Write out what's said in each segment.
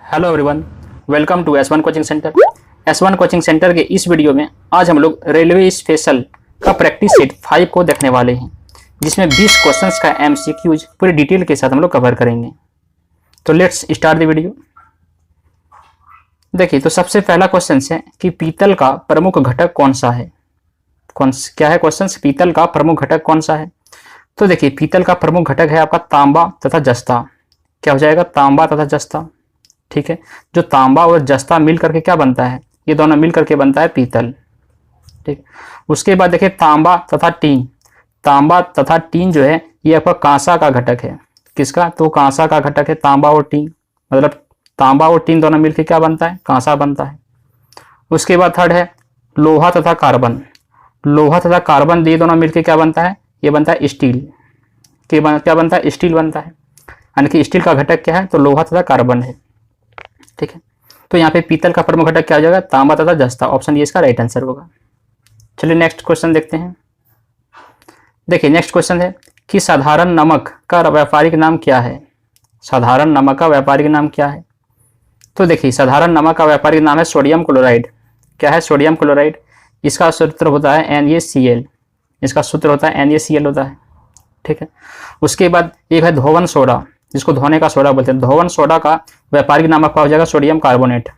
Hello everyone, welcome to S1 coaching centre. S1 coaching centre के इस video में आज हम लोग रेलवे स्पेशल का प्रैक्टिस सेट 5 को देखने वाले हैं, जिसमें 20 क्वेश्चंस का MCQs पूरी डिटेल के साथ हम लोग कवर करेंगे। तो लेट्स स्टार्ट द वीडियो। देखिए, तो सबसे पहला क्वेश्चन है कि पीतल का प्रमुख घटक कौन सा है। क्या है क्वेश्चन? पीतल का प्रमुख घटक कौन सा है? तो देखिए, पीतल का प्रमुख घटक है आपका तांबा तथा जस्ता। क्या हो जाएगा? तांबा तथा जस्ता। ठीक है, जो तांबा और जस्ता मिल करके क्या बनता है? ये दोनों मिल करके बनता है पीतल। ठीक, उसके बाद देखिए तांबा तथा टीन। तांबा तथा टीन जो है ये आपका कांसा का घटक है। किसका? तो कांसा का घटक है तांबा और टीन। मतलब तांबा और टीन दोनों मिलकर क्या बनता है? कांसा बनता है। उसके बाद थर्ड है लोहा तथा कार्बन। लोहा तथा कार्बन ये दोनों मिलकर क्या बनता है? ये बनता है स्टील। क्या बनता है? स्टील बनता है। यानी कि स्टील का घटक क्या है? तो लोहा तथा कार्बन है। ठीक है, तो यहाँ पे पीतल का प्रमुख घटक क्या हो जाएगा? तांबा तथा जस्ता। ऑप्शन ये इसका राइट आंसर होगा। चलिए नेक्स्ट क्वेश्चन देखते हैं। देखिए, नेक्स्ट क्वेश्चन है कि साधारण नमक का व्यापारिक नाम क्या है? साधारण नमक का व्यापारिक नाम क्या है? तो देखिए, साधारण नमक का व्यापारिक नाम है सोडियम क्लोराइड। क्या है? Sodium chloride. इसका सूत्र होता है NaCl। इसका सूत्र होता है NaCl होता है। ठीक है, उसके बाद एक है धोवन सोडा, जिसको धोने का सोडा बोलते हैं। धोवन सोडा का व्यापारिक नाम आपका हो जाएगा सोडियम कार्बोनेट।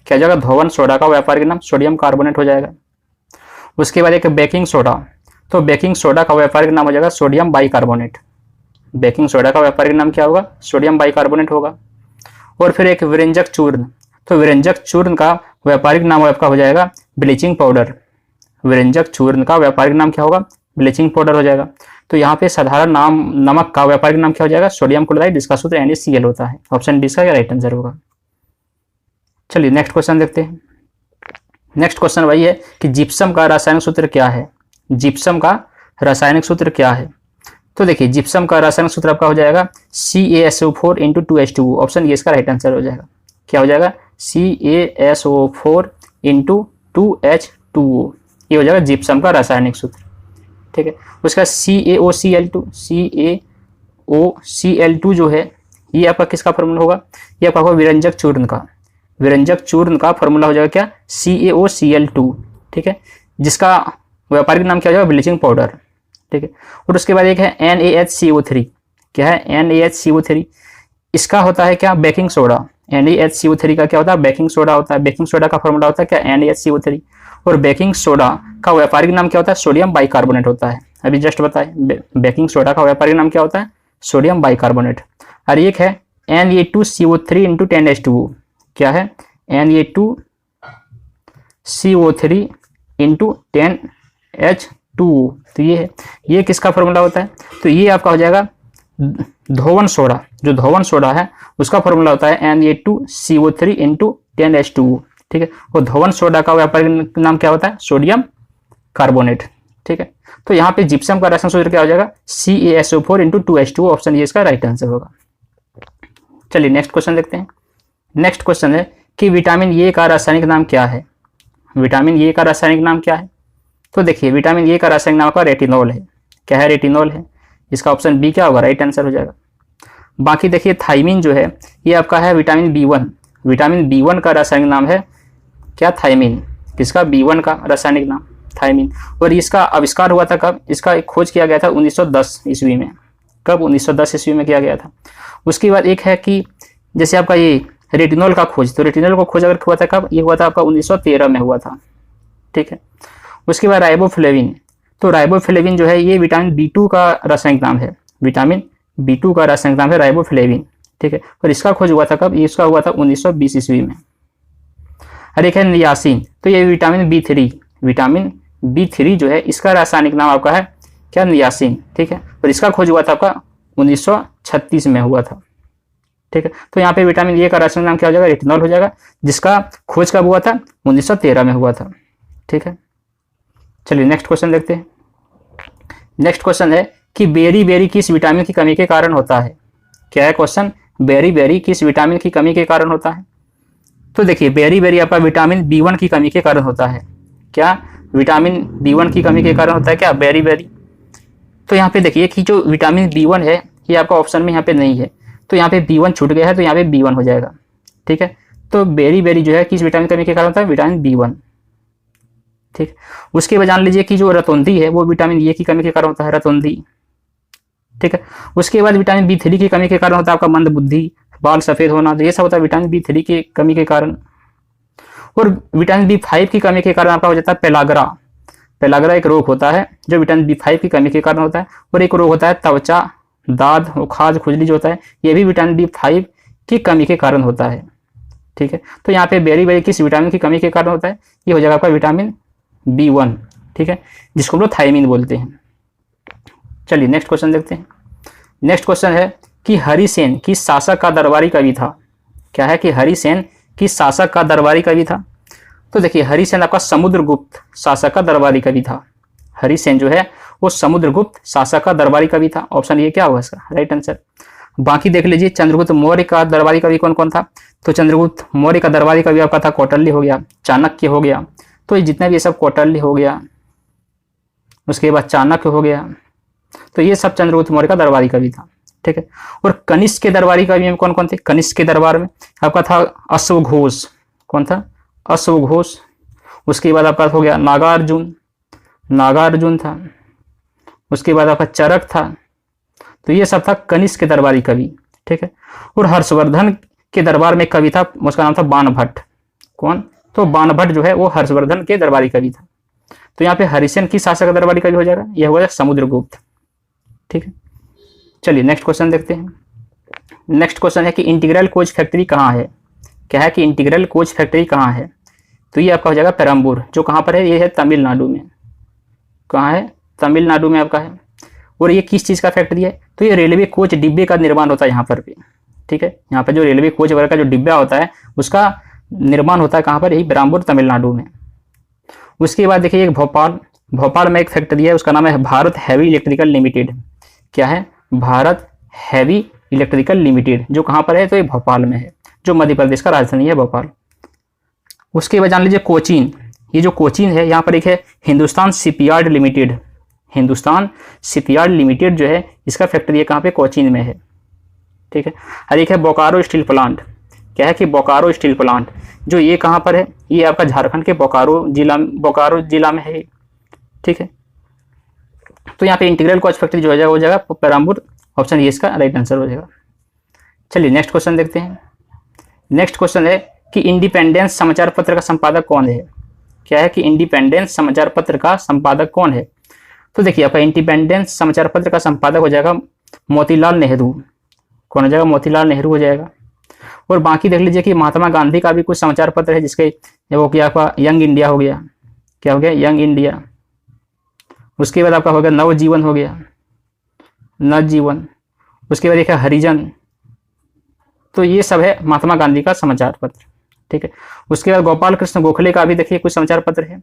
क्या हो जाएगा? धोवन सोडा का व्यापारिक नाम सोडियम कार्बोनेट हो जाएगा। उसके बाद एक बेकिंग सोडा। तो बेकिंग सोडा का व्यापारिक नाम हो जाएगा सोडियम बाइकार्बोनेट। बेकिंग सोडा का व्यापारिक नाम क्या होगा? सोडियम बाइकार्बोनेट होगा। और फिर एक विरंजक चूर्ण। तो विरंजक चूर्ण का व्यापारिक नाम आपका हो जाएगा ब्लीचिंग पाउडर। विरंजक चूर्ण का व्यापारिक नाम क्या होगा? ब्लीचिंग पाउडर हो जाएगा। तो यहाँ पे साधारण नमक का व्यापारिक नाम क्या हो जाएगा? Sodium chloride. इसका सूत्र NaCl होता है। ऑप्शन डी इसका राइट आंसर होगा। चलिए नेक्स्ट क्वेश्चन देखते हैं। नेक्स्ट क्वेश्चन वही है कि जिप्सम का रासायनिक सूत्र क्या है? जिप्सम का रासायनिक सूत्र क्या है? तो देखिए, जिप्सम का रासायनिक सूत्र आपका हो जाएगा CaSO4 × 2H2O। ऑप्शन ये इसका राइट आंसर हो जाएगा। क्या हो जाएगा? CaSO4 × 2H2O। ये हो जाएगा जिप्सम का रासायनिक सूत्र। ठीक है, उसका CaOCl2 जो है ये आपका किसका फॉर्मूला होगा? ये आपका विरंजक चूर्ण का। विरंजक चूर्ण का फॉर्मूला हो जाएगा क्या? CaOCl2। ठीक है, जिसका व्यापारिक नाम क्या हो जाएगा? Bleaching powder. ठीक है, और उसके बाद एक है NaHCO3। क्या है? NaHCO3। इसका होता है क्या? Baking soda. NaHCO3 का क्या होता है? बेकिंग सोडा होता है। बेकिंग सोडा का फॉर्मूला होता है क्या? NaHCO3। और बेकिंग सोडा का व्यापारिक नाम क्या होता है? सोडियम बाइकार्बोनेट होता है। अभी जस्ट बताए, बेकिंग सोडा का व्यापारिक नाम क्या होता है? Sodium bicarbonate. और एक है Na2CO3 × 10H2O। क्या है? Na2CO3 × 10H2O। तो ये है, ये किसका फॉर्मूला होता है? तो ये आपका हो जाएगा धोवन सोडा। जो धोवन सोडा है उसका फॉर्मूला होता है Na2CO3 × 10H2O। ठीक है, और धोवन सोडा का व्यापारिक नाम क्या होता है? Sodium carbonate. ठीक है, तो यहाँ पे जिप्सम का रासायनिक सूत्र क्या हो जाएगा? CaSO4 × 2H2O। ऑप्शन ये इसका राइट आंसर होगा। चलिए नेक्स्ट क्वेश्चन देखते हैं। नेक्स्ट क्वेश्चन है कि विटामिन ए का रासायनिक नाम क्या है? विटामिन ए का रासायनिक नाम क्या है? तो देखिए, विटामिन ए का रासायनिक नाम का रेटिनॉल है। क्या है? रेटिनॉल है। इसका ऑप्शन बी क्या होगा? राइट आंसर हो जाएगा। बाकी देखिए, थाइमिन जो है ये आपका है विटामिन B1। विटामिन B1 का रासायनिक नाम है क्या? थाइमिन। किसका? B1 का रासायनिक नाम थाइमिन। और इसका आविष्कार हुआ था कब? इसका खोज किया गया था 1910 ईस्वी में। कब? 1910 ईस्वी में किया गया था। उसके बाद एक है कि जैसे आपका ये रेटिनॉल का खोज, तो रेटिनॉल को खोज अगर हुआ था कब? ये हुआ था आपका 1913 में हुआ था। ठीक है, उसके बाद राइबोफ्लेविन। तो राइबोफ्लेविन जो है ये विटामिन B2 का रासायनिक नाम है। विटामिन B2 का रासायनिक नाम है राइबोफ्लेविन। ठीक है, और इसका खोज हुआ था कब? इसका हुआ था 1920 ईस्वी में। और एक है नियासिन। तो ये विटामिन B3। विटामिन B3 जो है इसका रासायनिक नाम आपका है क्या? नियासिन। ठीक है, और इसका खोज हुआ था आपका 1936 में हुआ था। ठीक है, तो यहाँ पे विटामिन ए का रासायनिक नाम क्या हो जाएगा? रेटिनॉल हो जाएगा, जिसका खोज कब हुआ था? 1913 में हुआ था। ठीक है, चलिए नेक्स्ट क्वेश्चन देखते हैं। नेक्स्ट क्वेश्चन है कि बेरी बेरी किस विटामिन की कमी के कारण होता है? क्या है क्वेश्चन? बेरी बेरी किस विटामिन की कमी के कारण होता है? तो देखिए, बेरी बेरी आपका विटामिन B1 की कमी के कारण होता है। क्या? विटामिन B1 की कमी के कारण होता है क्या? Beriberi. तो यहाँ पे देखिए कि जो विटामिन B1 है ये आपका ऑप्शन में यहाँ पे नहीं है, तो यहाँ पे B1 छूट गया है, तो यहाँ पे B1 हो जाएगा। ठीक है। तो बेरी जो है किस विटामिन की कमी के कारण होता है? Vitamin B1। ठीक, उसके बाद जान लीजिए कि जो रतौंधी है वो विटामिन ए की कमी के कारण होता है, रतौंधी। ठीक है। उसके बाद विटामिन B3 की कमी के कारण होता है आपका मंद बुद्धि, बाल सफेद होना, तो ये सब होता है विटामिन B3 की कमी के कारण। और विटामिन B5 की कमी के कारण आपका हो जाता है पेलाग्रा। पेलाग्रा एक रोग होता है जो विटामिन B5 की कमी के कारण होता है। और एक रोग होता है त्वचा, दाद, खाज, खुजली जो होता है, ये भी विटामिन B5 की कमी के कारण होता है। ठीक है। तो यहाँ पे बेरी किस विटामिन की कमी के कारण होता है? ये हो जाएगा आपका विटामिन B1। ठीक है, जिसको हम लोग थायमिन बोलते हैं। चलिए नेक्स्ट क्वेश्चन देखते हैं। नेक्स्ट क्वेश्चन है कि हरिसेन किस शासक का दरबारी कवि था? क्या है कि हरिसेन किस शासक का दरबारी कवि था? तो देखिए हरिसेन आपका समुद्रगुप्त शासक का दरबारी कवि था। हरिसेन जो है वो समुद्रगुप्त शासक का दरबारी कवि था। ऑप्शन ये क्या होगा इसका राइट आंसर। बाकी देख लीजिए चंद्रगुप्त मौर्य का दरबारी कवि कौन कौन था? तो चंद्रगुप्त मौर्य का दरबारी कवि आपका था कौटिल्य हो गया, चाणक्य हो गया। तो जितने भी ये सब कौटिल्य हो गया, उसके बाद चाणक्य हो गया, तो ये सब चंद्रगुप्त मौर्य का दरबारी कवि था। ठीक है। और कनिष्क के दरबारी कवि में कौन कौन थे? कनिष्क के दरबार में आपका था अश्वघोष। कौन था? अश्वघोष। उसके बाद आपका हो गया नागार्जुन, नागार्जुन था। उसके बाद आपका चरक था। तो ये सब था कनिष्क के दरबारी कवि। ठीक है। और हर्षवर्धन के दरबार में कवि था, उसका नाम था बाणभट्ट। कौन? तो बाणभट्ट जो है वो हर्षवर्धन के दरबारी कवि था। तो यहाँ पे हरिसेन की शासक का दरबारी कवि हो जाएगा, यह हो जाएगा समुद्रगुप्त। ठीक है। चलिए नेक्स्ट क्वेश्चन देखते हैं। नेक्स्ट क्वेश्चन है कि इंटीग्रल कोच फैक्ट्री कहाँ है? क्या है कि इंटीग्रल कोच फैक्ट्री कहाँ है? तो ये आपका हो जाएगा पेरम्बूर, जो कहाँ पर है? ये है तमिलनाडु में। कहाँ है? तमिलनाडु में आपका है। और ये किस चीज़ का फैक्ट्री है? तो ये रेलवे कोच डिब्बे का निर्माण होता है यहाँ पर भी। ठीक है। यहाँ पर जो रेलवे कोच वगैरह का जो डिब्बा होता है उसका निर्माण होता है कहाँ पर? यही पेरम्बूर तमिलनाडु में। उसके बाद देखिए एक भोपाल, भोपाल में एक फैक्ट्री है, उसका नाम है भारत हैवी इलेक्ट्रिकल लिमिटेड। क्या है? भारत हैवी इलेक्ट्रिकल लिमिटेड, जो कहाँ पर है? तो ये भोपाल में है, जो मध्य प्रदेश का राजधानी है भोपाल। उसके बाद जान लीजिए कोचीन। ये जो कोचीन है यहाँ पर एक है Hindustan shipyard limited. Hindustan shipyard limited जो है इसका फैक्ट्री है कहाँ पे? कोचीन में है। ठीक है। और एक है बोकारो स्टील प्लांट। क्या है कि बोकारो स्टील प्लांट, जो ये कहाँ पर है? ये आपका झारखंड के बोकारो जिला में है। ठीक है। तो यहाँ पे इंटीग्रल कोच फैक्ट्री जो हो जाएगा पेरम्बूर। ऑप्शन ये इसका राइट आंसर हो जाएगा। चलिए नेक्स्ट क्वेश्चन देखते हैं। नेक्स्ट क्वेश्चन है कि इंडिपेंडेंस समाचार पत्र का संपादक कौन है? क्या है कि इंडिपेंडेंस समाचार पत्र का संपादक कौन है? तो देखिए आपका इंडिपेंडेंस समाचार पत्र का संपादक हो जाएगा मोतीलाल नेहरू। कौन हो जाएगा? मोतीलाल नेहरू हो जाएगा। और बाकी देख लीजिए कि महात्मा गांधी का भी कुछ समाचार पत्र है, जिसके वो क्या आपका यंग इंडिया हो गया। क्या हो गया? Young India. उसके बाद आपका हो गया नवजीवन हो गया, नवजीवन। उसके बाद एक है हरिजन। तो ये सब है महात्मा गांधी का समाचार पत्र। ठीक है। उसके बाद गोपाल कृष्ण गोखले का भी देखिए कुछ समाचार पत्र है।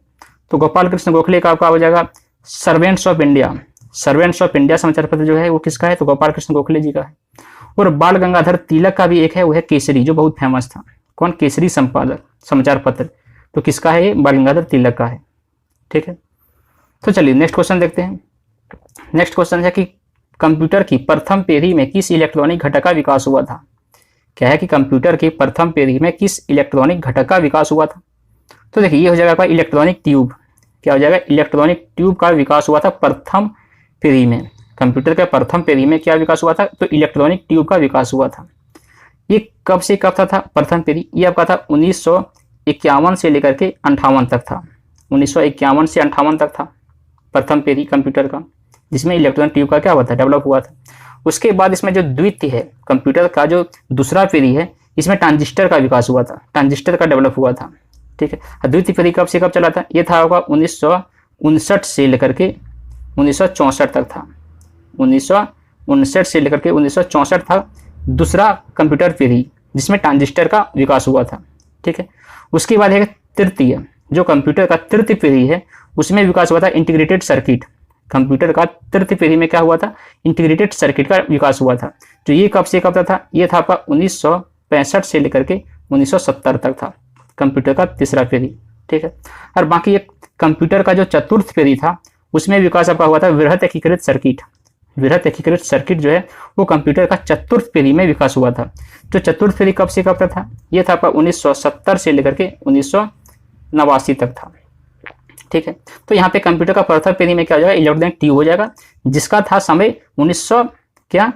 तो गोपाल कृष्ण गोखले का आपका हो जाएगा servants of India. Servants of India समाचार पत्र जो है वो किसका है? तो गोपाल कृष्ण गोखले जी का है। और बाल गंगाधर तिलक का भी एक है, वो है केसरी, जो बहुत फेमस था। कौन? केसरी संपादक समाचार पत्र। तो किसका है? ये बाल गंगाधर तिलक का है। ठीक है। तो चलिए नेक्स्ट क्वेश्चन देखते हैं। नेक्स्ट क्वेश्चन है कि कंप्यूटर की प्रथम पीढ़ी में किस इलेक्ट्रॉनिक घटक का विकास हुआ था? क्या है कि कंप्यूटर की प्रथम पीढ़ी में किस इलेक्ट्रॉनिक घटक का विकास हुआ था? तो देखिए ये हो जाएगा आपका इलेक्ट्रॉनिक ट्यूब। क्या हो जाएगा? इलेक्ट्रॉनिक ट्यूब का विकास हुआ था प्रथम पीढ़ी में। कंप्यूटर के प्रथम पीढ़ी में क्या विकास हुआ था? तो इलेक्ट्रॉनिक ट्यूब का विकास हुआ था। ये कब से कब था प्रथम पीढ़ी? ये आपका था 1951 से लेकर के 58 तक था। 1951 से 58 तक था प्रथम पीढ़ी कंप्यूटर का, जिसमें इलेक्ट्रॉनिक ट्यूब का क्या हुआ था? डेवलप हुआ था। उसके बाद इसमें जो द्वितीय है कंप्यूटर का, जो दूसरा पीढ़ी है, इसमें ट्रांजिस्टर का विकास हुआ था, ट्रांजिस्टर का डेवलप हुआ था। ठीक है। द्वितीय पीढ़ी कब से कब चला था? ये था होगा 1959 से लेकर के 1964 तक था। 1959 से लेकर के 1964 था दूसरा कंप्यूटर पीढ़ी, जिसमें ट्रांजिस्टर का विकास हुआ था। ठीक है। उसके बाद है तृतीय, जो कंप्यूटर का तृतीय पीढ़ी है, उसमें विकास हुआ था इंटीग्रेटेड सर्किट। कंप्यूटर का तृतीय पीढ़ी में क्या हुआ था? इंटीग्रेटेड सर्किट का विकास हुआ था। तो ये कब से कब था? ये था आपका 1965 से लेकर के 1970 तक था कंप्यूटर का तीसरा पीढ़ी। ठीक है। और बाकी एक कंप्यूटर का जो चतुर्थ पीढ़ी था, उसमें विकास आपका हुआ था वृहत एकीकृत सर्किट। वृहत एकीकृत सर्किट जो है वो कंप्यूटर का चतुर्थ पीढ़ी में विकास हुआ था। जो चतुर्थ पीढ़ी कब से कब तक था? ये था आपका 1970 से लेकर के 1989 तक था। ठीक है, तो यहाँ पे कंप्यूटर का प्रथम पीढ़ी में क्या हो जाएगा? इलेक्ट्रॉनिक ट्यूब हो जाएगा, जिसका था समय 1900 क्या,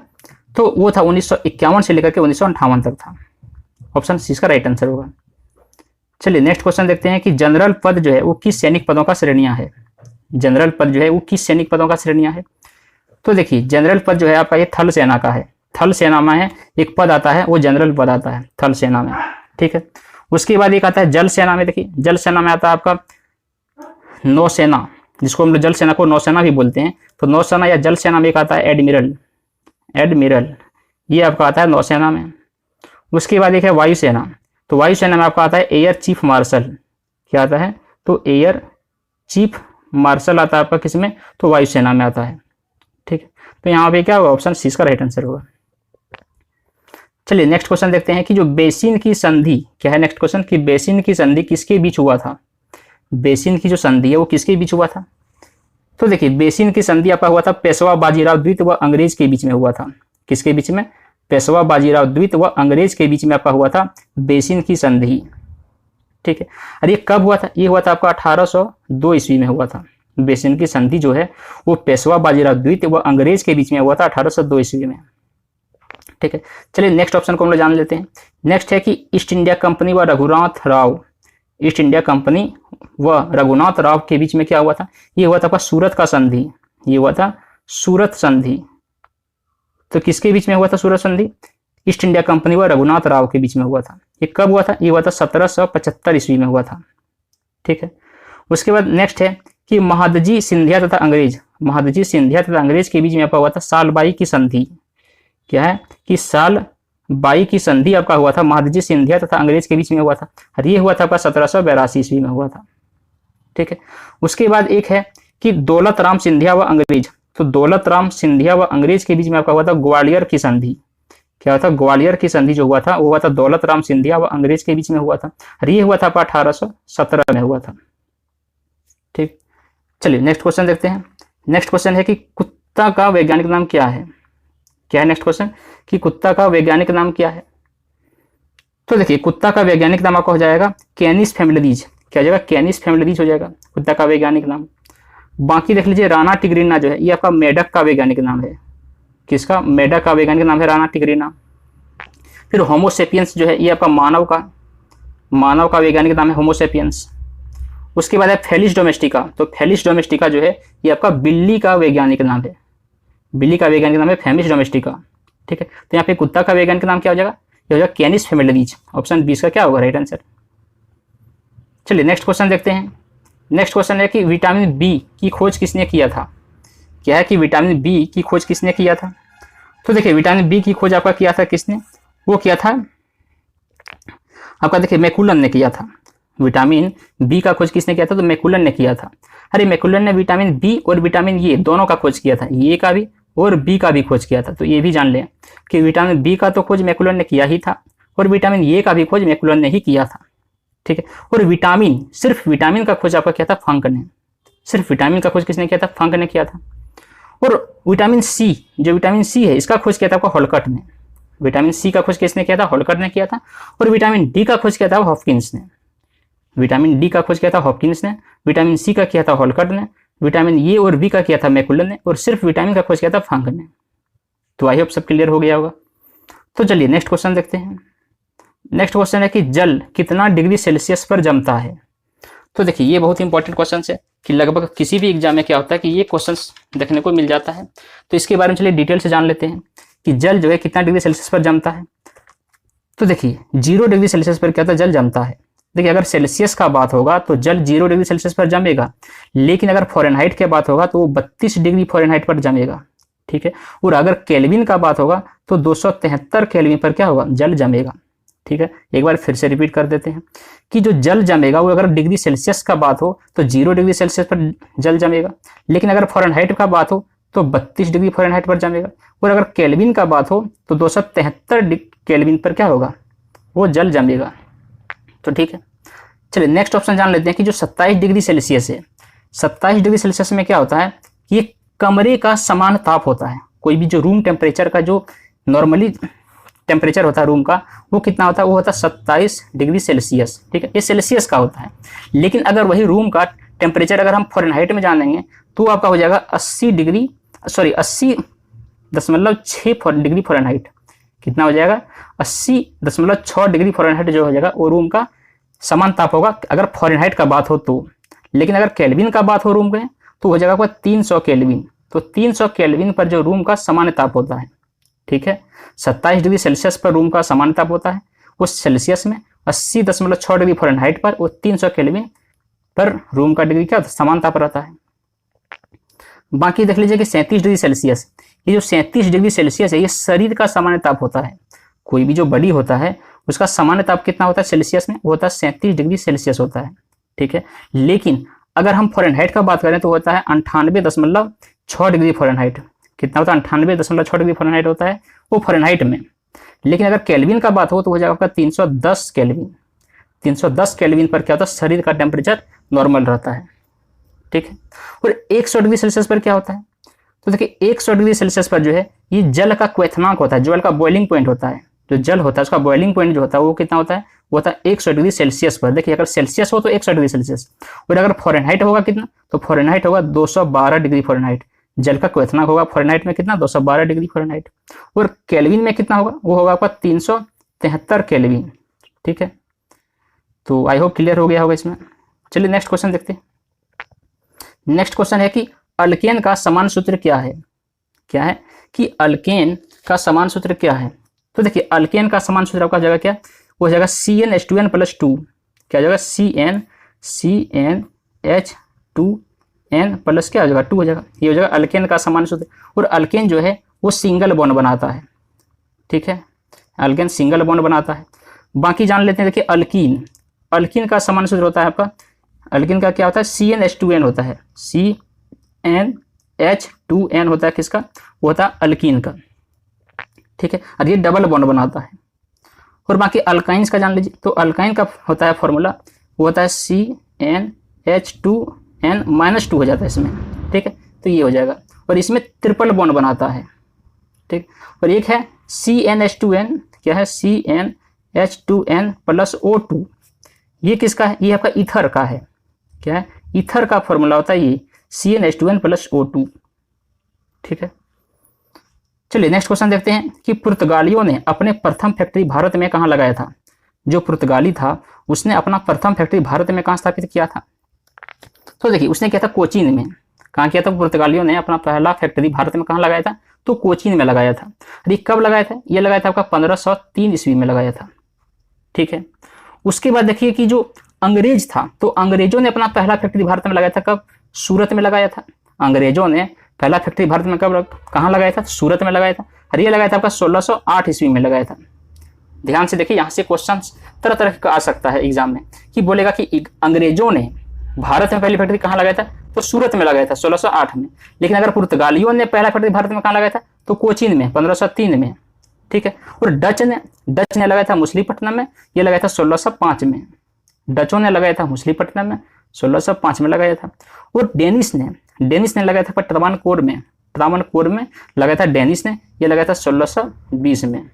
तो वो था 1951 से लेकर के 1958 तक था। ऑप्शन सी इसका राइट आंसर होगा। चलिए नेक्स्ट क्वेश्चन देखते हैं कि जनरल पद जो है वो किस सैनिक पदों का श्रेणियां है? जनरल पद जो है वो किस सैनिक पदों का श्रेणियां है? तो देखिए जनरल पद जो है आपका ये थल सेना का है। थल सेना में है एक पद आता है, वो जनरल पद आता है थल सेना में। ठीक है, उसके बाद एक आता है जल सेना में। देखिए जल सेना में आता है आपका नौसेना, जिसको हम लोग जल सेना को नौसेना भी बोलते हैं। तो नौसेना या जल सेना में एक आता है एडमिरल, एडमिरल ये आपका आता है नौसेना में। उसके बाद एक है वायुसेना, तो वायुसेना में आपका आता है एयर चीफ मार्शल। क्या आता है? तो एयर चीफ मार्शल आता है आपका किसमें? तो वायुसेना में आता है। ठीक है, तो यहाँ पे क्या होगा? ऑप्शन सी का राइट आंसर होगा। चलिए नेक्स्ट क्वेश्चन देखते हैं कि जो बेसिन की संधि क्या है? नेक्स्ट क्वेश्चन कि बेसिन की संधि किसके बीच हुआ था? बेसिन की जो संधि है वो किसके बीच हुआ था? तो देखिए बेसिन की संधि आपका हुआ था पेशवा बाजीराव द्वितीय व अंग्रेज के बीच में हुआ था। किसके बीच में? पेशवा बाजीराव द्वितीय व अंग्रेज के बीच में आपका हुआ था बेसिन की संधि। ठीक है, और ये कब हुआ था? ये हुआ था आपका 1802 ईस्वी में हुआ था। बेसिन की संधि जो है वो पेशवा बाजीराव द्वितीय व अंग्रेज के बीच में हुआ था 1802 ईस्वी में। ठीक है, चलिए नेक्स्ट ऑप्शन को हम लोग जान लेते हैं। नेक्स्ट है कि ईस्ट इंडिया कंपनी व Raghunath Rao, east India company व रघुनाथ राव के बीच में क्या हुआ था? ये हुआ था आपका सूरत का संधि। ये हुआ था सूरत संधि। तो किसके बीच में हुआ था सूरत संधि? ईस्ट इंडिया कंपनी व रघुनाथ राव के बीच में हुआ था। ये कब हुआ था? ये हुआ था 1775 ईस्वी में हुआ था। ठीक है, उसके बाद नेक्स्ट है कि महादजी सिंधिया तथा अंग्रेज, महादजी सिंधिया तथा अंग्रेज के बीच में आपका हुआ था सालबाई की संधि। क्या है कि सालबाई की संधि आपका हुआ था महादजी सिंधिया तथा अंग्रेज के बीच में हुआ था, और ये हुआ था आपका 1782 ईस्वी में हुआ था। ठीक है, उसके बाद एक है कि दौलत राम सिंधिया व अंग्रेज, तो दौलत राम सिंधिया व अंग्रेज के बीच में आपका हुआ था ग्वालियर की संधि। क्या हुआ था? ग्वालियर की संधि जो हुआ था वो हुआ था दौलत राम सिंधिया व अंग्रेज के बीच में हुआ था, और ये हुआ था 1817 में हुआ था। ठीक, चलिए नेक्स्ट क्वेश्चन देखते हैं। नेक्स्ट क्वेश्चन है कि कुत्ता का वैज्ञानिक नाम क्या है? क्या है नेक्स्ट क्वेश्चन कि कुत्ता का वैज्ञानिक नाम क्या है? तो देखिए कुत्ता का वैज्ञानिक नाम आपका हो जाएगा कैनिस फैमिलीज। क्या हो जाएगा? कैनिस फैमिलीज हो जाएगा कुत्ता का वैज्ञानिक नाम। बाकी देख लीजिए राना टिग्रिना जो है ये आपका मेढक का वैज्ञानिक नाम है। किसका? मेढक का वैज्ञानिक नाम है राना टिग्रिना। फिर होमोसेपियंस जो है ये आपका मानव का वैज्ञानिक नाम है होमोसेपियंस। उसके बाद है फेलिस डोमेस्टिका, तो फेलिस डोमेस्टिका जो है ये आपका बिल्ली का वैज्ञानिक नाम है। बिल्ली का वैज्ञानिक नाम है फेमिस डोमेस्टिका। ठीक है, तो यहाँ पे कुत्ता का वैज्ञानिक नाम क्या हो जाएगा? ये हो जाएगा कैनिस फैमिलीज। ऑप्शन 20 का क्या होगा राइट आंसर? चलिए नेक्स्ट क्वेश्चन देखते हैं। नेक्स्ट क्वेश्चन है कि विटामिन बी की खोज किसने किया था? क्या है कि विटामिन बी की खोज किसने किया था? तो देखिए विटामिन बी की खोज आपका किया था किसने? वो किया था आपका देखिए मैकुलन ने किया था। विटामिन बी का खोज किसने किया था? तो मैकुलन ने किया था। अरे मैकुलन ने विटामिन बी और विटामिन ए दोनों का खोज किया था, ए का भी और बी का भी खोज किया था। तो ये भी जान लें कि विटामिन बी का तो खोज मैकुलन ने किया ही था, और विटामिन ए का भी खोज मैकुलन ने ही किया था। ठीक है, और विटामिन, सिर्फ विटामिन का खोज आपका किया था फंक ने। सिर्फ विटामिन का खोज किसने किया था? फंक ने किया था। और विटामिन सी, जो विटामिन सी है इसका खोज किया था आपका हॉलकट ने। विटामिन सी का खोज किसने किया था? हॉलकट ने किया था। और विटामिन डी का खोज किया था हॉपकिंस ने। विटामिन डी का खोज किया था हॉपकिंस ने, विटामिन सी का किया था हॉलकट ने, विटामिन ए और बी का किया था मैकुलन ने, और सिर्फ विटामिन का खोज किया था फंक ने। तो आई होप सब क्लियर हो गया होगा। तो चलिए नेक्स्ट क्वेश्चन देखते हैं। नेक्स्ट क्वेश्चन है कि जल कितना डिग्री सेल्सियस पर जमता है? तो देखिए ये बहुत इंपॉर्टेंट क्वेश्चन है कि लगभग किसी भी एग्जाम में क्या होता है कि ये क्वेश्चंस देखने को मिल जाता है। तो इसके बारे में चलिए डिटेल से जान लेते हैं कि जल जो है कितना डिग्री सेल्सियस पर जमता है। तो देखिए 0 डिग्री सेल्सियस पर क्या होता है? जल जमता है। देखिए अगर सेल्सियस का बात होगा तो जल 0 डिग्री सेल्सियस पर जमेगा, लेकिन अगर फ़ारेनहाइट की बात होगा तो वो 32 डिग्री फ़ारेनहाइट पर जमेगा। ठीक है, और अगर केल्विन का बात होगा तो 273 केल्विन पर क्या होगा? जल जमेगा। ठीक है, एक बार फिर से रिपीट कर देते हैं कि जो जल जमेगा वो अगर डिग्री सेल्सियस का बात हो तो 0 डिग्री सेल्सियस पर जल जमेगा, लेकिन अगर फ़ारेनहाइट का बात हो तो 32 डिग्री फ़ारेनहाइट पर जमेगा, और अगर केल्विन का बात हो तो 273 केल्विन पर क्या होगा? वो जल जमेगा। तो ठीक है, चलिए नेक्स्ट ऑप्शन जान लेते हैं कि जो 27 डिग्री सेल्सियस है, 27 डिग्री सेल्सियस में क्या होता है? ये कमरे का समान ताप होता है। कोई भी जो रूम टेम्परेचर का जो नॉर्मली टेम्परेचर होता है रूम का, वो कितना होता है, वो होता है 27 डिग्री सेल्सियस। ठीक है, ये सेल्सियस का होता है। लेकिन अगर वही रूम का टेम्परेचर अगर हम फ़ारेनहाइट में जान लेंगे तो आपका हो जाएगा 80.6 डिग्री फ़ारेनहाइट। कितना हो जाएगा, 80.6 डिग्री फ़ारेनहाइट जो हो जाएगा वो रूम का समान ताप होगा अगर फ़ारेनहाइट का बात हो तो। लेकिन अगर केल्विन का बात हो रूम के तो हो जाएगा 300 केल्विन। तो 300 केल्विन पर जो रूम का सामान्य ताप होता है, ठीक है, 27 डिग्री सेल्सियस पर रूम का सामान्य ताप होता है, उस सेल्सियस में 80.6 डिग्री फ़ारेनहाइट पर वो 300 केल्विन पर रूम का डिग्री क्या समान ताप रहता है। बाकी देख लीजिए कि 37 डिग्री सेल्सियस, ये जो 37 डिग्री सेल्सियस है ये शरीर का सामान्य ताप होता है। कोई भी जो बॉडी होता है उसका सामान्य ताप कितना होता है सेल्सियस में, वो होता है 37 डिग्री सेल्सियस होता है। ठीक है, लेकिन अगर हम फ़ारेनहाइट का बात करें तो होता है 98.6 डिग्री फ़ारेनहाइट। कितना होता है, 98.6 डिग्री फ़ारेनहाइट होता है वो फ़ारेनहाइट में। लेकिन अगर केल्विन का बात हो तो हो जाएगा आपका 310 केल्विन। 310 केल्विन पर क्या होता है, शरीर का टेम्परेचर नॉर्मल रहता है। ठीक है, और 100 डिग्री सेल्सियस पर क्या होता है, तो देखिए 100 डिग्री सेल्सियस पर जो है ये जल का क्वथनांक होता है, जल का बॉइलिंग पॉइंट होता है। जो जल होता है उसका बॉइलिंग पॉइंट जो होता है वो कितना होता है, वो होता है 100 डिग्री सेल्सियस पर। देखिए अगर सेल्सियस हो तो 100 डिग्री सेल्सियस, और अगर फ़ारेनहाइट होगा कितना, तो फ़ारेनहाइट होगा 212 डिग्री फ़ारेनहाइट। जल का क्वथनांक होगा फ़ारेनहाइट में कितना, 212 डिग्री फ़ारेनहाइट। और केल्विन में कितना होगा, वो होगा आपका 373 केल्विन। ठीक है, तो आई होप क्लियर हो गया होगा इसमें। चलिए नेक्स्ट क्वेश्चन देखते हैं। नेक्स्ट क्वेश्चन है कि अल्केन का समान सूत्र क्या है। क्या है कि अल्केन का समान सूत्र क्या है। तो देखिए अल्केन का समान सूत्र आपका जगह क्या, वो जगह CnH2n + 2। क्या जगह CnH2n प्लस क्या हो जाएगा 2 हो जाएगा। ये हो जाएगा अल्केन का समान सूत्र। और अल्केन जो है वो सिंगल बॉन्ड बनाता है। ठीक है, अल्केन सिंगल बॉन्ड बनाता है। बाकी जान लेते हैं, देखिए अल्कीन, अल्कीन का समान सूत्र होता है आपका, अल्कीन का क्या होता है, CnH2n होता है। CnH2n होता है किसका, वो होता है अल्कीन का। ठीक है, और ये डबल बॉन्ड बनाता है। और बाकी अल्काइंस का जान लीजिए, तो अल्काइन का होता है फॉर्मूला, वो होता है CnH2n-2 हो जाता है इसमें। ठीक है, तो ये हो जाएगा। और इसमें ट्रिपल बॉन्ड बनाता है। ठीक, और एक है CnH2n, क्या है CnH2n + O2। ये किसका है, ये आपका ईथर का है। क्या है, ईथर का फॉर्मूला होता है ये CnH2n + O2। ठीक है, चलिए नेक्स्ट क्वेश्चन देखते हैं कि पुर्तगालियों ने अपने प्रथम फैक्ट्री भारत में कहाँ लगाया था। जो पुर्तगाली था उसने अपना प्रथम फैक्ट्री भारत में कहाँ स्थापित किया था। तो देखिए उसने किया था कोचीन में। कहाँ किया था, पुर्तगालियों ने अपना पहला फैक्ट्री भारत में कहाँ लगाया था, तो कोचीन में लगाया था। अरे कब लगाया था, ये लगाया था आपका 1503 ईस्वी में लगाया था। ठीक है, उसके बाद देखिए कि जो अंग्रेज था, तो अंग्रेजों ने अपना पहला फैक्ट्री भारत में लगाया था कब, सूरत में लगाया था। अंग्रेजों ने पहला फैक्ट्री भारत में कब कहाँ लगाया था, सूरत में लगाया था। और ये लगाया था आपका 1608 ईस्वी में लगाया था। ध्यान से देखिए, यहाँ से क्वेश्चन तरह तरह का आ सकता है एग्जाम में, कि बोलेगा कि अंग्रेजों ने भारत में पहली फैक्ट्री कहाँ लगाया था, तो सूरत में लगाया था 1608 में। लेकिन अगर पुर्तगालियों ने पहला फैक्ट्री भारत में कहाँ लगाया था, तो कोचीन में 1503 में। ठीक है, और डच ने लगाया था मछलीपट्टनम में, ये लगाया था 1605 में। डचों ने लगाया था मछलीपट्टनम में, 1605 में लगाया था। और डेनिश ने लगाया था ट्रावनकोर में लगाया था डेनिश ने, ये लगाया था 1620 में।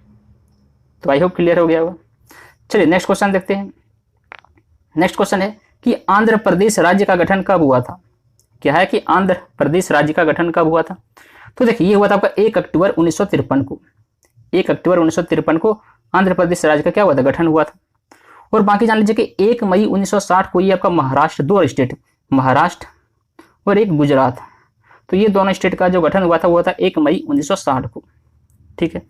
तो आई होप क्लियर हो गया होगा। चलिए नेक्स्ट क्वेश्चन देखते हैं। नेक्स्ट क्वेश्चन है कि आंध्र प्रदेश राज्य का गठन कब हुआ था। क्या है कि आंध्र प्रदेश राज्य का गठन कब हुआ था, तो देखिए ये हुआ था आपका 1 अक्टूबर 1953 को। 1 अक्टूबर 1953 को आंध्र प्रदेश राज्य का क्या हुआ था, गठन हुआ था। और बाकी जान लीजिए कि 1 मई 1960 को ये आपका महाराष्ट्र, 2 स्टेट, महाराष्ट्र और एक गुजरात, तो ये दोनों स्टेट का जो गठन हुआ था वो था 1 मई 1960 को। ठीक है,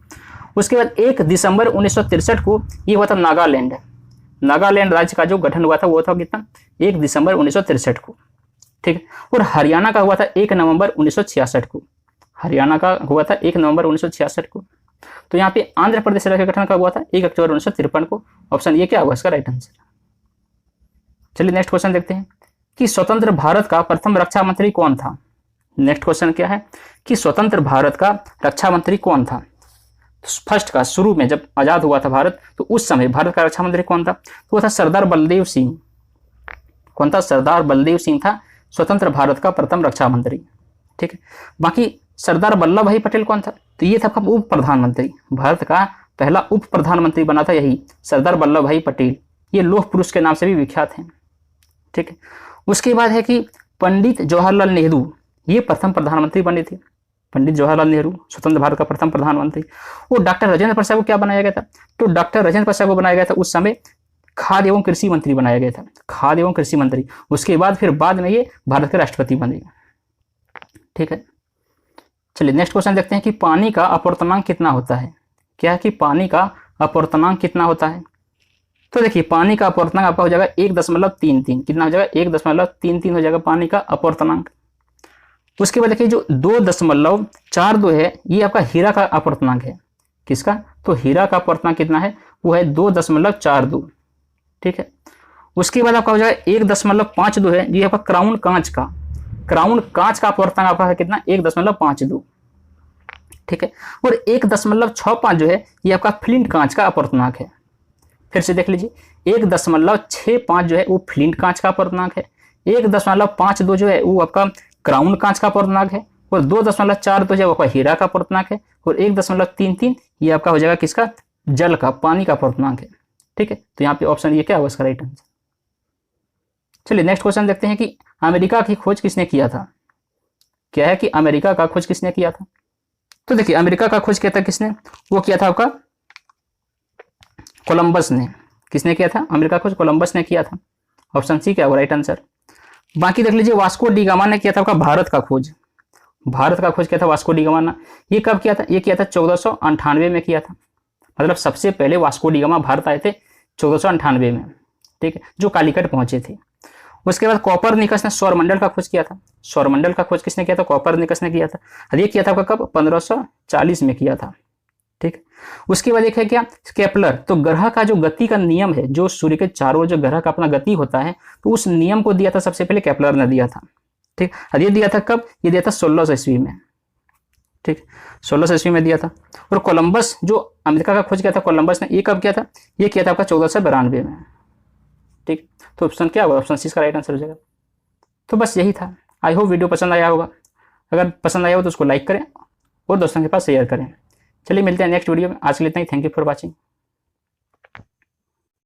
उसके बाद 1 दिसंबर 1963 को ये हुआ था नागालैंड राज्य का जो गठन हुआ था वो था कितना, 1 दिसंबर 1963 को। ठीक है, और हरियाणा का हुआ था 1 नवंबर 1966 को। हरियाणा का हुआ था 1 नवंबर 1966 को। तो यहाँ पे आंध्र प्रदेश राज्य का गठन कब हुआ था, 1 अक्टूबर 1953 को। ऑप्शन ये क्या होगा इसका राइट आंसर। चलिए नेक्स्ट क्वेश्चन देखते हैं कि स्वतंत्र भारत का प्रथम रक्षा मंत्री कौन था। नेक्स्ट क्वेश्चन क्या है कि स्वतंत्र भारत का रक्षा मंत्री कौन था। फर्स्ट का शुरू में जब आजाद हुआ था भारत, तो उस समय भारत का रक्षा मंत्री कौन था, तो वो था सरदार बलदेव सिंह। कौन था, सरदार बलदेव सिंह था स्वतंत्र भारत का प्रथम रक्षा मंत्री। ठीक है, बाकी सरदार वल्लभ भाई पटेल कौन था? तो ये था आपका उप प्रधानमंत्री, भारत का पहला उप प्रधानमंत्री बना था यही सरदार वल्लभ भाई पटेल। ये लौह पुरुष के नाम से भी विख्यात हैं। ठीक है, उसके बाद है कि पंडित जवाहरलाल नेहरू, ये प्रथम प्रधानमंत्री बने थे। पंडित जवाहरलाल नेहरू स्वतंत्र भारत का प्रथम प्रधानमंत्री। वो डॉक्टर राजेंद्र प्रसाद को क्या बनाया गया था? तो डॉक्टर राजेंद्र प्रसाद को बनाया गया था उस समय खाद्य एवं कृषि मंत्री बनाया गया था, खाद्य एवं कृषि मंत्री। उसके बाद फिर बाद में ये भारत के राष्ट्रपति बने। ठीक है, चलिए नेक्स्ट क्वेश्चन देखते हैं कि पानी का अपवर्तनांक कितना होता है। क्या है कि पानी का अपवर्तनांक कितना होता है? तो देखिए पानी का अपवर्तनांक आपका हो जाएगा 1.33। कितना हो जाएगा? 1.33 हो जाएगा पानी का अपवर्तनांक। उसके बाद देखिए जो 2.42 है ये आपका हीरा का अपवर्तनांक है। किसका? तो हीरा का अपवर्तनांक कितना है? वो है 2.42। ठीक है, उसके बाद आपका हो जाएगा 1.52 है, ये आपका क्राउन कांच का, क्राउन कांच का अपवर्तनांक आपका है कितना? 1.52। ठीक है, और 1.65 जो है ये आपका फ्लिंट कांच का अपवर्तनांक है। फिर से देख लीजिए 1.65 जो है वो फ्लिंट कांच का अपवर्तनांक है, 1.52 जो है वो आपका क्राउन कांच का अपवर्तनांक है, और 2.42 जो है वो आपका हीरा का अपवर्तनांक है, और 1.33 ये आपका हो जाएगा किसका? जल का, पानी का अपवर्तनांक है। ठीक है, तो यहाँ पे ऑप्शन ये क्या होगा इसका राइट आंसर। चलिए नेक्स्ट क्वेश्चन देखते हैं कि अमेरिका की खोज किसने किया था। क्या है कि अमेरिका का खोज किसने किया था? तो देखिए अमेरिका का खोज किया था किसने? वो किया था आपका कोलंबस ने। किसने किया था? अमेरिका खोज कोलंबस ने किया था। ऑप्शन सी क्या होगा राइट आंसर। बाकी देख लीजिए वास्को डी गामा ने किया था आपका भारत का खोज। भारत का खोज किया था वास्को डी गामा। ये कब किया था? ये किया था 1498 में किया था। मतलब सबसे पहले वास्को डी गामा भारत आए थे 1498 में। ठीक है, जो कालीकट पहुंचे थे। उसके बाद कॉपरनिकस ने सौरमंडल का खोज किया था। सौरमंडल का खोज किसने किया था? कॉपरनिकस ने किया था। और ये किया था आपका कब? 1540 में किया था। ठीक, उसके बाद एक है क्या? केपलर। तो ग्रह का जो गति का नियम है, जो सूर्य के चारों ओर जो ग्रह का अपना गति होता है, तो उस नियम को दिया था सबसे पहले केपलर ने दिया था। ठीक, और ये दिया था कब? ये दिया था 1600 ईस्वी में। ठीक, 1600 ईस्वी में दिया था। और कोलंबस जो अमेरिका का खोज किया था कोलंबस ने, ये कब किया था? ये किया था आपका 1492 में। ठीक, तो ऑप्शन क्या होगा? ऑप्शन सी इसका राइट आंसर हो जाएगा। तो बस यही था। आई होप वीडियो पसंद आया होगा। अगर पसंद आया हो तो उसको लाइक करें और दोस्तों के पास शेयर करें। चलिए मिलते हैं नेक्स्ट वीडियो में। आज के लिए इतना ही। Thank you for watching.